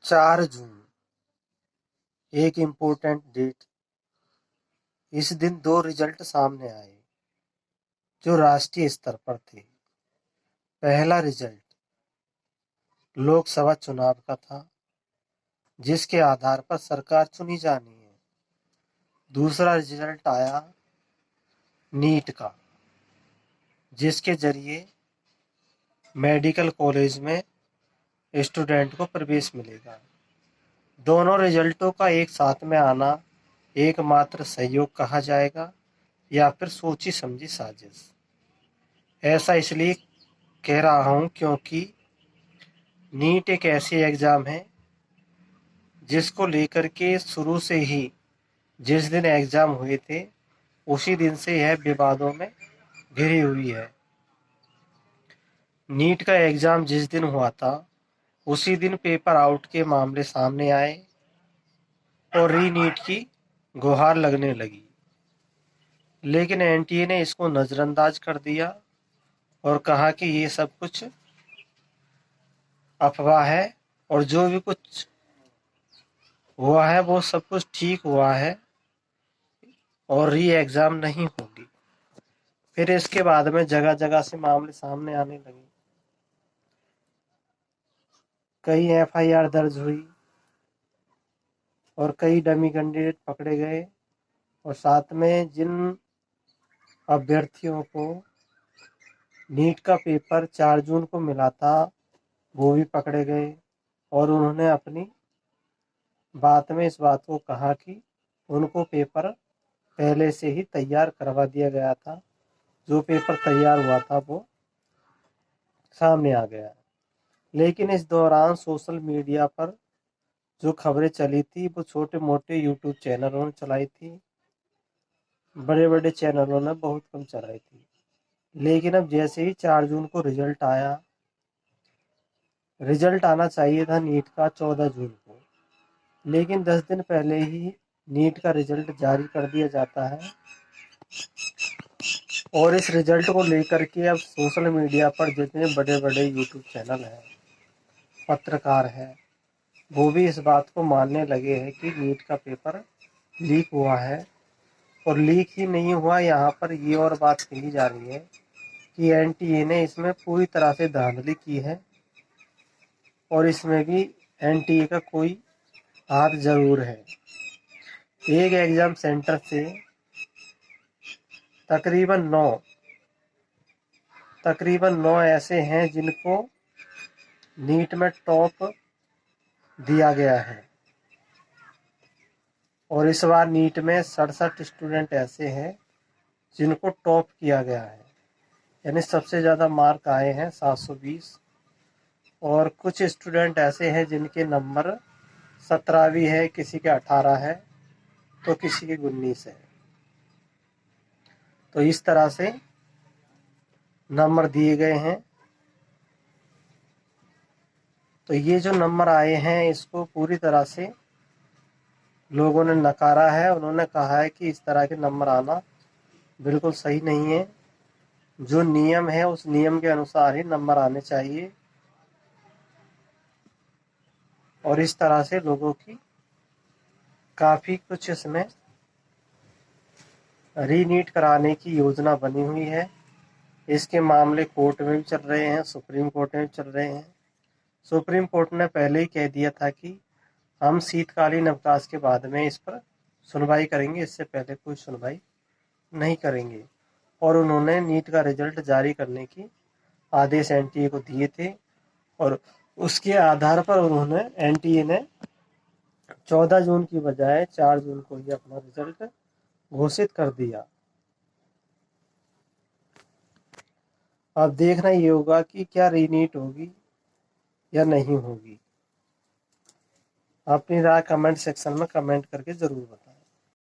4 जून एक important date. इस दिन 2 रिजल्ट सामने आए जो राष्ट्रीय स्तर पर थे। पहला रिजल्ट लोकसभा चुनाव का था, जिसके आधार पर सरकार चुनी जानी है। दूसरा रिजल्ट आया नीट का, जिसके जरिए मेडिकल कॉलेज में स्टूडेंट को प्रवेश मिलेगा। दोनों रिजल्टों का एक साथ में आना एकमात्र सहयोग कहा जाएगा या फिर सोची समझी साजिश। ऐसा इसलिए कह रहा हूं क्योंकि नीट एक ऐसी एग्जाम है जिसको लेकर के शुरू से ही जिस दिन एग्जाम हुए थे उसी दिन से यह विवादों में घिरी हुई है। नीट का एग्जाम जिस दिन हुआ था उसी दिन पेपर आउट के मामले सामने आए और री नीट की गुहार लगने लगी, लेकिन एनटीए ने इसको नजरअंदाज कर दिया और कहा कि ये सब कुछ अफवाह है और जो भी कुछ हुआ है वो सब कुछ ठीक हुआ है और री एग्जाम नहीं होगी। फिर इसके बाद में जगह जगह से मामले सामने आने लगे, कई एफआईआर दर्ज हुई और कई डमी कैंडिडेट पकड़े गए और साथ में जिन अभ्यर्थियों को नीट का पेपर 4 जून को मिला था वो भी पकड़े गए और उन्होंने अपनी बात में इस बात को कहा कि उनको पेपर पहले से ही तैयार करवा दिया गया था। जो पेपर तैयार हुआ था वो सामने आ गया। लेकिन इस दौरान सोशल मीडिया पर जो खबरें चली थी वो छोटे मोटे यूट्यूब चैनलों ने चलाई थी, बड़े बड़े चैनलों ने बहुत कम चलाई थी। लेकिन अब जैसे ही 4 जून को रिजल्ट आया, रिजल्ट आना चाहिए था नीट का 14 जून को, लेकिन 10 दिन पहले ही नीट का रिजल्ट जारी कर दिया जाता है और इस रिजल्ट को लेकर के अब सोशल मीडिया पर जितने बड़े बड़े यूट्यूब चैनल हैं, पत्रकार हैं, वो भी इस बात को मानने लगे हैं कि नीट का पेपर लीक हुआ है। और लीक ही नहीं हुआ, यहाँ पर ये और बात कही जा रही है कि एनटीए ने इसमें पूरी तरह से धांधली की है और इसमें भी एनटीए का कोई हाथ जरूर है। एक एग्जाम सेंटर से तकरीबन 9 ऐसे हैं जिनको नीट में टॉप दिया गया है और इस बार नीट में 67 स्टूडेंट ऐसे हैं जिनको टॉप किया गया है, यानी सबसे ज़्यादा मार्क आए हैं 720। और कुछ स्टूडेंट ऐसे हैं जिनके नंबर 17 भी है, किसी के 18 है तो किसी के 19 है। तो इस तरह से नंबर दिए गए हैं। तो ये जो नंबर आए हैं इसको पूरी तरह से लोगों ने नकारा है। उन्होंने कहा है कि इस तरह के नंबर आना बिल्कुल सही नहीं है, जो नियम है उस नियम के अनुसार ही नंबर आने चाहिए। और इस तरह से लोगों की काफ़ी कुछ इसमें रीनीट कराने की योजना बनी हुई है। इसके मामले कोर्ट में भी चल रहे हैं, सुप्रीम कोर्ट में भी चल रहे हैं। सुप्रीम कोर्ट ने पहले ही कह दिया था कि हम शीतकालीन अवकाश के बाद में इस पर सुनवाई करेंगे, इससे पहले कोई सुनवाई नहीं करेंगे। और उन्होंने नीट का रिजल्ट जारी करने की आदेश एनटीए को दिए थे और उसके आधार पर उन्होंने एनटीए ने 14 जून की बजाय 4 जून को ही अपना रिजल्ट घोषित कर दिया। अब देखना ये होगा कि क्या रीनीट होगी या नहीं होगी। अपनी राय कमेंट सेक्शन में कमेंट करके जरूर बताएं।